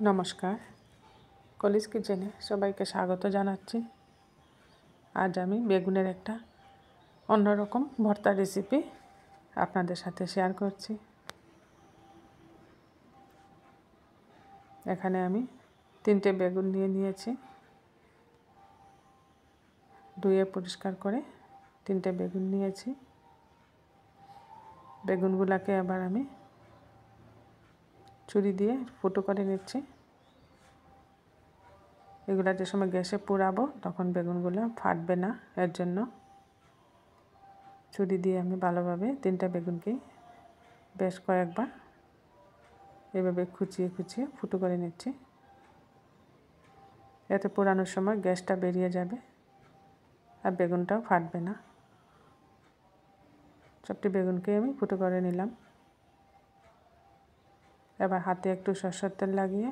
নমস্কার, কলিজ কিচেনে সবাইকে স্বাগত জানাচ্ছি। আজ আমি বেগুনের একটা অন্যরকম ভর্তা রেসিপি আপনাদের সাথে শেয়ার করছি। এখানে আমি 3টে বেগুন নিয়েছি। ধুয়ে পরিষ্কার করে 3টে বেগুন নিয়েছি। বেগুনগুলোকে আবার আমি ছুরি দিয়ে ফুটো করে নিচ্ছি। এগুলা যে সময় গ্যাসে পোড়াবো তখন বেগুনগুলো ফাটবে না, এর জন্য ছুরি দিয়ে আমি ভালোভাবে 3টা বেগুনকে বেশ কয়েকবার এভাবে খুঁচিয়ে ফুটো করে নিচ্ছি। এতে পোড়ানোর সময় গ্যাসটা বেরিয়ে যাবে আর বেগুনটাও ফাটবে না। সবটি বেগুনকে আমি ফুটো করে নিলাম। এবার হাতে একটু সরষের তেল লাগিয়ে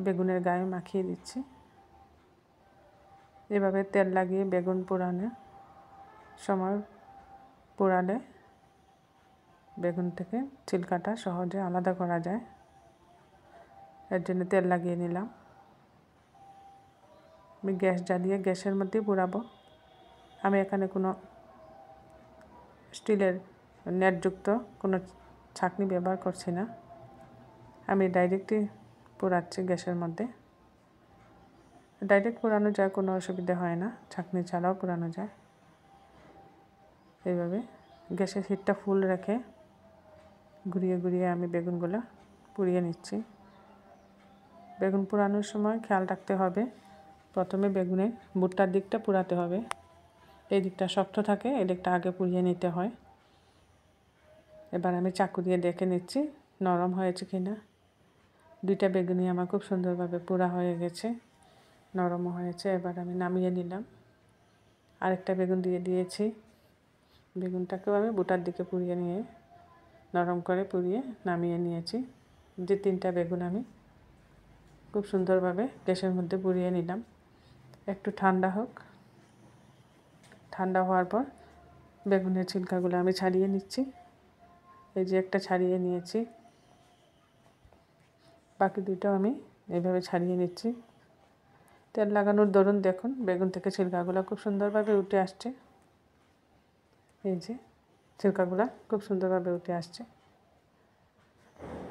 বেগুনের গায়ে মাখিয়ে দিচ্ছি। এভাবে তেল লাগিয়ে বেগুন পোড়ানোর সময় পোড়ালে বেগুন থেকে ছিলকাটা সহজে আলাদা করা যায়, এর জন্য তেল লাগিয়ে নিলাম। আমি গ্যাস জ্বালিয়ে গ্যাসের মধ্যে পোড়াবো। আমি এখানে কোনো স্টিলের নেটযুক্ত কোনো ছাঁকনি ব্যবহার করছি না, আমি ডাইরেক্টই পোড়াচ্ছি গ্যাসের মধ্যে। ডাইরেক্ট পোড়ানো যায়, কোনো অসুবিধা হয় না, ছাঁকনি ছাড়াও পোড়ানো যায়। এইভাবে গ্যাসের হিটটা ফুল রেখে ঘুরিয়ে আমি বেগুনগুলো পুড়িয়ে নিচ্ছি। বেগুন পোড়ানোর সময় খেয়াল রাখতে হবে, প্রথমে বেগুনের বুটটার দিকটা পোড়াতে হবে। এই দিকটা শক্ত থাকে, এই দিকটা আগে পুড়িয়ে নিতে হয়। এবার আমি চাকু দিয়ে দেখে নিচ্ছি নরম হয়েছে কিনা। 2টা বেগুনই আমার খুব সুন্দরভাবে পোড়া হয়ে গেছে, নরমও হয়েছে। এবার আমি নামিয়ে নিলাম। আরেকটা বেগুন দিয়েছি। বেগুনটাকেও আমি বুটার দিকে পুড়িয়ে নিয়ে নরম করে পুড়িয়ে নামিয়ে নিয়েছি। যে 3টা বেগুন আমি খুব সুন্দরভাবে গ্যাসের মধ্যে পুড়িয়ে নিলাম। একটু ঠান্ডা হোক, ঠান্ডা হওয়ার পর বেগুনের ছিলকাগুলো আমি ছাড়িয়ে নিচ্ছি। এই যে একটা ছাড়িয়ে নিয়েছি, বাকি 2টাও আমি এইভাবে ছাড়িয়ে নিচ্ছি। তেল লাগানোর দরুন দেখুন বেগুন থেকে ছিলকাগুলো খুব সুন্দরভাবে উঠে আসছে। এই যে ছিলকাগুলো খুব সুন্দরভাবে উঠে আসছে।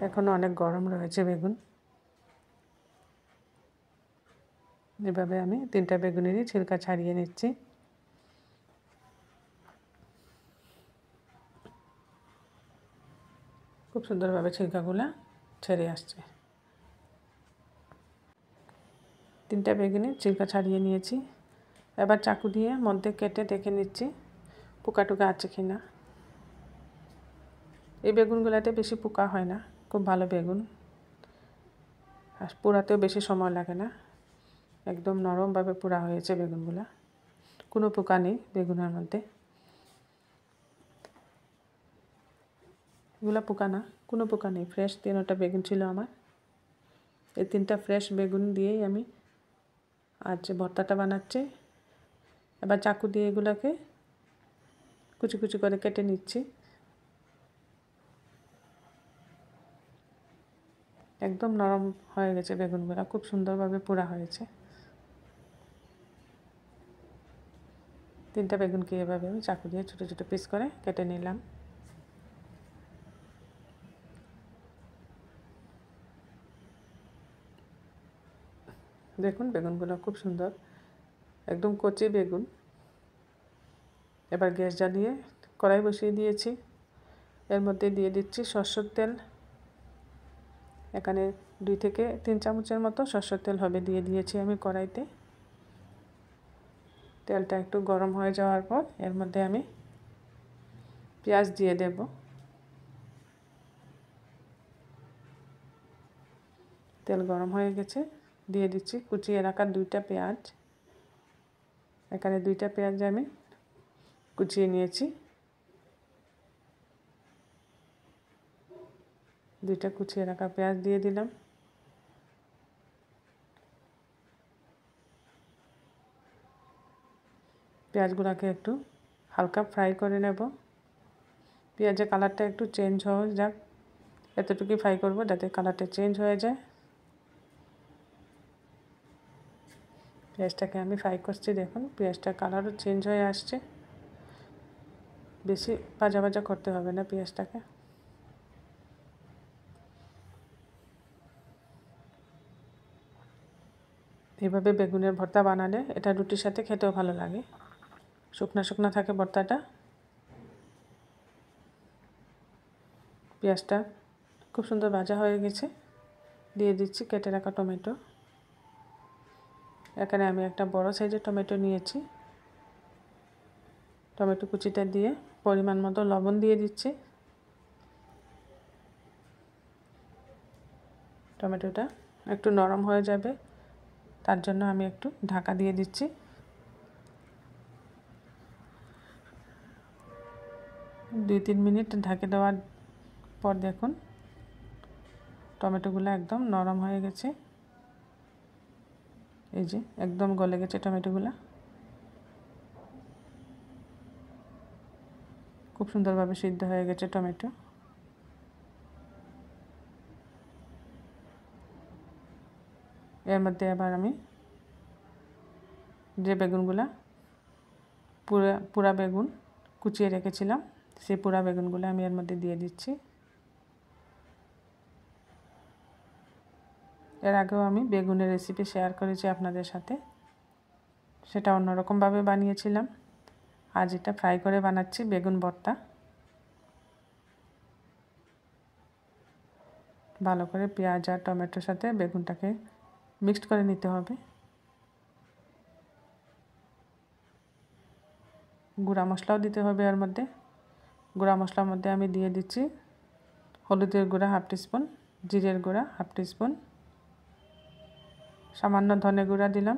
এখনও অনেক গরম রয়েছে বেগুন। এভাবে আমি 3টা বেগুনেরই ছিলকা ছাড়িয়ে নিচ্ছি। খুব সুন্দরভাবে ছিলকাগুলো ছেড়ে আসছে। 3টা বেগুনের ছিলকা ছাড়িয়ে নিয়েছি। এবার চাকু দিয়ে মধ্যে কেটে দেখে নিচ্ছি পোকা টোকা আছে কি না। এই বেগুনগুলোতে বেশি পোকা হয় না, খুব ভালো বেগুন, আর পোড়াতেও বেশি সময় লাগে না। একদম নরমভাবে পোড়া হয়েছে বেগুনগুলো, কোনো পোকা নেই বেগুনের মধ্যে। এগুলো পোকা না, কোনো পোকা নেই, ফ্রেশ 3টা বেগুন ছিল আমার। এই 3টা ফ্রেশ বেগুন দিয়েই আমি আজ ভর্তাটা বানাচ্ছি। এবার চাকু দিয়ে এগুলোকে কুচি করে কেটে নিচ্ছি। একদম নরম হয়ে গেছে বেগুনগুলো, খুব সুন্দরভাবে পোড়া হয়েছে। 3টা বেগুনকে এভাবে আমি চাকু দিয়ে ছোটো পিস করে কেটে নিলাম। দেখুন বেগুনগুলো খুব সুন্দর, একদম কচি বেগুন। এবার গ্যাস জ্বালিয়ে কড়াই বসিয়ে দিয়েছি। এর মধ্যে দিয়ে দিচ্ছি সরষের তেল। এখানে 2 থেকে 3 চামচের মতো সরষের তেল হবে দিয়ে দিয়েছি আমি কড়াইতে। তেলটা একটু গরম হয়ে যাওয়ার পর এর মধ্যে আমি পেঁয়াজ দিয়ে দেব। তেল গরম হয়ে গেছে, দিয়ে দিচ্ছি কুচিয়ে রাখা 2টা পেঁয়াজ। এখানে 2টা পেঁয়াজ আমি কুচিয়ে নিয়েছি। 2টা কুচিয়ে রাখা পেঁয়াজ দিয়ে দিলাম। পেঁয়াজগুলোকে একটু হালকা ফ্রাই করে নেব। পেঁয়াজের কালারটা একটু চেঞ্জ হয়ে যাক, এতটুকুই ফ্রাই করব যাতে কালারটা চেঞ্জ হয়ে যায়। পেঁয়াজটাকে আমি ফ্রাই করছি, দেখুন পেঁয়াজটার কালারও চেঞ্জ হয়ে আসছে। বেশি ভাজা ভাজা করতে হবে না পেঁয়াজটাকে। এভাবে বেগুনের ভর্তা বানালে এটা রুটির সাথে খেতেও ভালো লাগে, শুকনা শুকনা থাকে ভর্তাটা। পেঁয়াজটা খুব সুন্দর ভাজা হয়ে গেছে, দিয়ে দিচ্ছি কেটে রাখা টমেটো। এখানে আমি একটা বড় সাইজের টমেটো নিয়েছি। টমেটো কুচিটা দিয়ে পরিমাণ মতো লবণ দিয়ে দিচ্ছি। টমেটোটা একটু নরম হয়ে যাবে, তার জন্য আমি একটু ঢাকা দিয়ে দিচ্ছি। 2-3 মিনিট ঢেকে দেওয়ার পর দেখুন টমেটোগুলো একদম নরম হয়ে গেছে। এই যে একদম গলে গেছে টমেটোগুলো, খুব সুন্দরভাবে সিদ্ধ হয়ে গেছে টমেটো। এর মধ্যে আবার আমি যে বেগুনগুলা পুরা বেগুন কুচিয়ে রেখেছিলাম, সেই পুরা বেগুনগুলো আমি এর মধ্যে দিয়ে দিচ্ছি। এর আগেও আমি বেগুনের রেসিপি শেয়ার করেছি আপনাদের সাথে, সেটা অন্যরকমভাবে বানিয়েছিলাম। আজ এটা ফ্রাই করে বানাচ্ছি বেগুন ভর্তা। ভালো করে পেঁয়াজ আর টমেটোর সাথে বেগুনটাকে মিক্সড করে নিতে হবে। গুঁড়া মশলাও দিতে হবে এর মধ্যে। গুঁড়া মশলার মধ্যে আমি দিয়ে দিচ্ছি হলুদের গুঁড়া 1/2 টিস্পুন, জিরের গুঁড়া 1/2 টিস্পুন, সামান্য ধনে গুঁড়া দিলাম।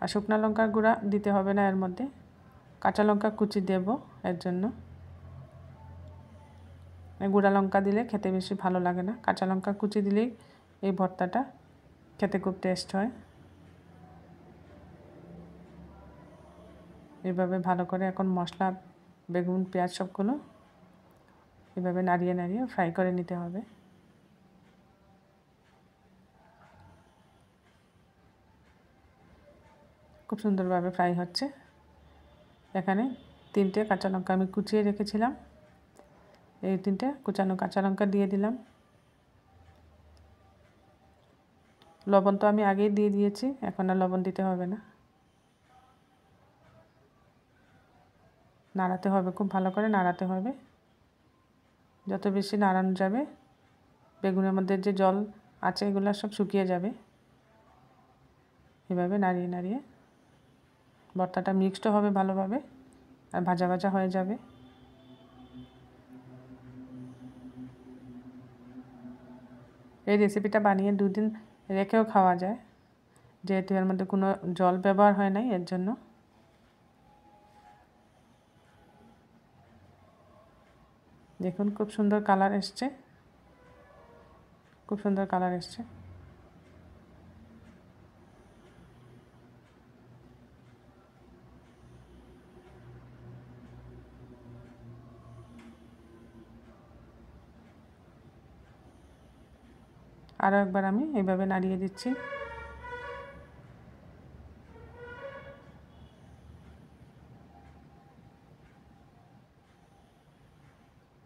আর শুকনো লঙ্কার গুঁড়া দিতে হবে না এর মধ্যে, কাঁচা লঙ্কা কুচি দেব এর জন্য। গুঁড়া লঙ্কা দিলে খেতে বেশি ভালো লাগে না, কাঁচা লঙ্কা কুচি দিলেই এই ভর্তাটা খেতে খুব টেস্ট হয়। এভাবে ভালো করে এখন মশলা, বেগুন, পেঁয়াজ সবগুলো এভাবে নাড়িয়ে নাড়িয়ে ফ্রাই করে নিতে হবে। খুব সুন্দরভাবে ফ্রাই হচ্ছে। এখানে 3টে কাঁচা লঙ্কা আমি কুচিয়ে রেখেছিলাম, এই 3টে কুচানো কাঁচা লঙ্কা দিয়ে দিলাম। লবণ তো আমি আগেই দিয়ে দিয়েছি, এখন আর লবণ দিতে হবে না। নাড়াতে হবে, খুব ভালো করে নাড়াতে হবে। যত বেশি নাড়ানো যাবে বেগুনের মধ্যে যে জল আছে এগুলো সব শুকিয়ে যাবে। এভাবে নাড়িয়ে নাড়িয়ে ভর্তাটা মিক্সড হবে ভালোভাবে, আর ভাজা ভাজা হয়ে যাবে। এই রেসিপিটা বানিয়ে 2 দিন রেখেও খাওয়া যায়, যেহেতু এর মধ্যে কোনো জল ব্যবহার হয় নাই এর জন্য। দেখুন খুব সুন্দর কালার এসছে, খুব সুন্দর কালার এসছে। আরও একবার আমি এইভাবে নাড়িয়ে দিচ্ছি।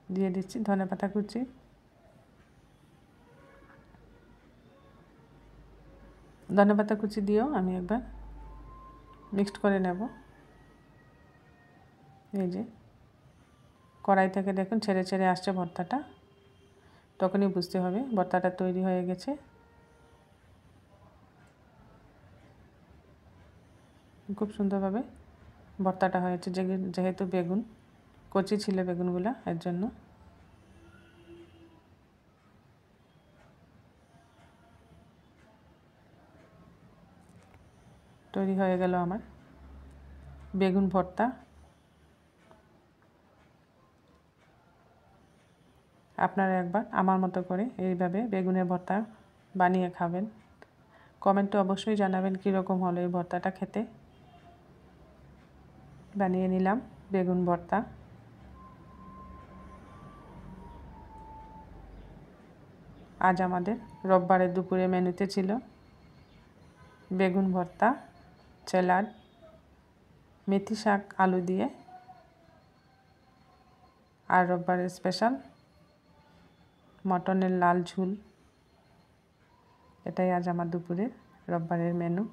দিয়ে দিচ্ছি ধনেপাতা কুচি। ধনেপাতা কুচি দিয়েও আমি একবার মিক্সড করে নেব। এই যে কড়াই থেকে দেখুন ছেড়ে ছেড়ে আসছে ভর্তাটা, তখনই বুঝতে হবে ভর্তাটা তৈরি হয়ে গেছে। খুব সুন্দরভাবে ভর্তাটা হয়েছে, যেহেতু বেগুন কচি ছিল বেগুনগুলো, এর জন্য। তৈরি হয়ে গেল আমার বেগুন ভর্তা। আপনারা একবার আমার মতো করে এইভাবে বেগুনের ভর্তা বানিয়ে খাবেন। কমেন্টে অবশ্যই জানাবেন কীরকম হলো এই ভর্তাটা খেতে। বানিয়ে নিলাম বেগুন ভর্তা। আজ আমাদের রোববারের দুপুরে মেনুতে ছিল বেগুন ভর্তা, স্যালাড, মেথি শাক আলু দিয়ে, আর রোববারের স্পেশাল মটনের লাল ঝুল। এটাই আজ আমার দুপুরের রোববারের মেনু।